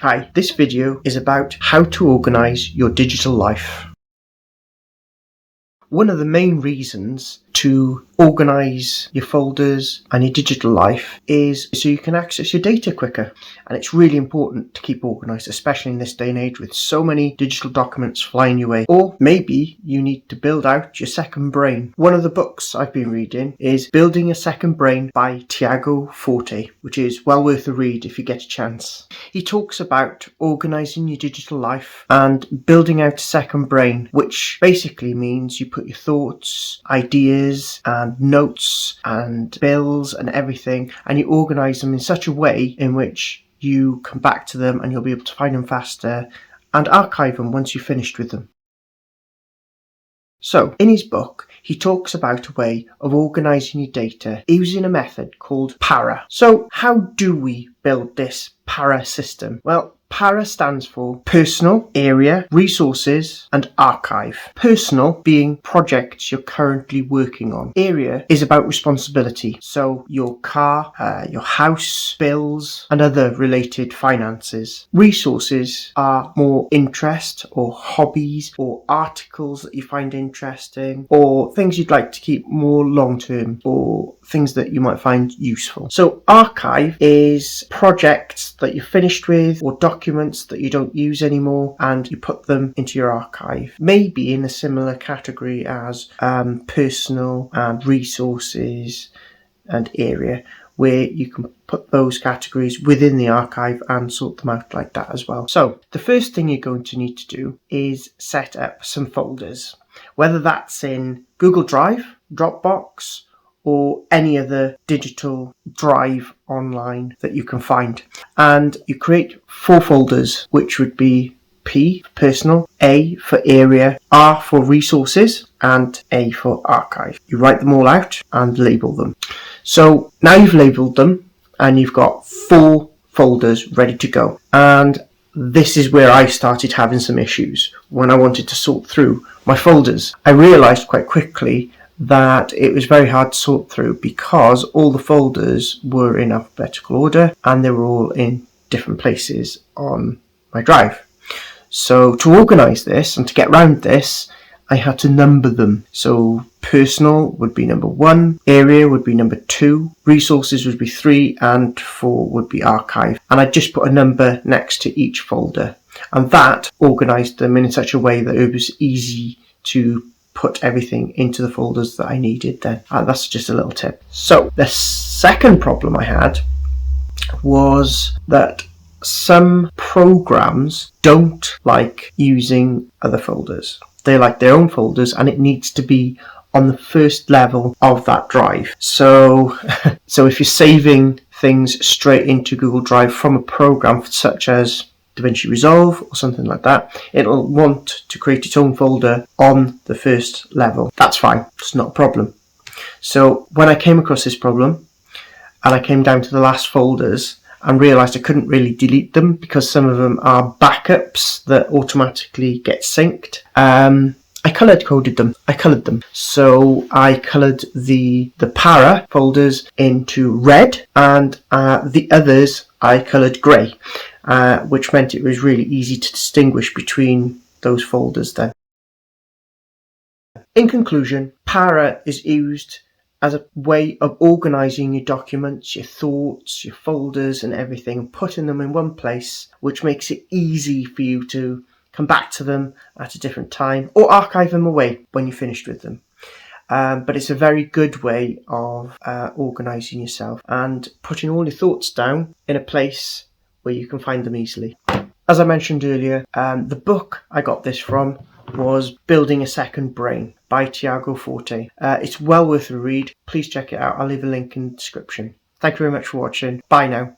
Hi, this video is about how to organize your digital life. One of the main reasons to organize your folders and your digital life is so you can access your data quicker. And it's really important to keep organized, especially in this day and age with so many digital documents flying your way. Or maybe you need to build out your second brain. One of the books I've been reading is Building a Second Brain by Tiago Forte, which is well worth a read if you get a chance. He talks about organizing your digital life and building out a second brain, which basically means you put your thoughts, ideas and notes and bills and everything, and you organize them in such a way in which you come back to them and you'll be able to find them faster and archive them once you've finished with them. So in his book, he talks about a way of organizing your data using a method called PARA. So how do we build this PARA system? Well, PARA stands for Personal, Area, Resources and Archive. Personal being projects you're currently working on. Area is about responsibility, so your car, your house, bills and other related finances. Resources are more interest or hobbies or articles that you find interesting or things you'd like to keep more long term or things that you might find useful. So archive is projects that you're finished with or documents that you don't use anymore and you put them into your archive. Maybe in a similar category as personal and resources and area, where you can put those categories within the archive and sort them out like that as well. So the first thing you're going to need to do is set up some folders, whether that's in Google Drive, Dropbox, or any other digital drive online that you can find. And you create 4 folders, which would be P for personal, A for area, R for resources, and A for archive. You write them all out and label them. So now you've labeled them and you've got 4 folders ready to go. And this is where I started having some issues when I wanted to sort through my folders. I realized quite quickly that it was very hard to sort through because all the folders were in alphabetical order and they were all in different places on my drive. So to organize this and to get around this, I had to number them. So personal would be number 1, area would be number 2, resources would be 3, and 4 would be archive. And I just put a number next to each folder. And that organized them in such a way that it was easy to put everything into the folders that I needed then. That's just a little tip. So the second problem I had was that some programs don't like using other folders. They like their own folders and it needs to be on the first level of that drive. So if you're saving things straight into Google Drive from a program such as DaVinci Resolve or something like that, it'll want to create its own folder on the first level. That's fine, it's not a problem. So when I came across this problem and I came down to the last folders and realized I couldn't really delete them because some of them are backups that automatically get synced, I colored them. So I colored the PARA folders into red and the others I colored grey, which meant it was really easy to distinguish between those folders then. In conclusion, PARA is used as a way of organising your documents, your thoughts, your folders and everything, putting them in one place, which makes it easy for you to come back to them at a different time or archive them away when you're finished with them. But it's a very good way of organising yourself and putting all your thoughts down in a place where you can find them easily. As I mentioned earlier, the book I got this from was Building a Second Brain by Tiago Forte. It's well worth a read. Please check it out. I'll leave a link in the description. Thank you very much for watching. Bye now.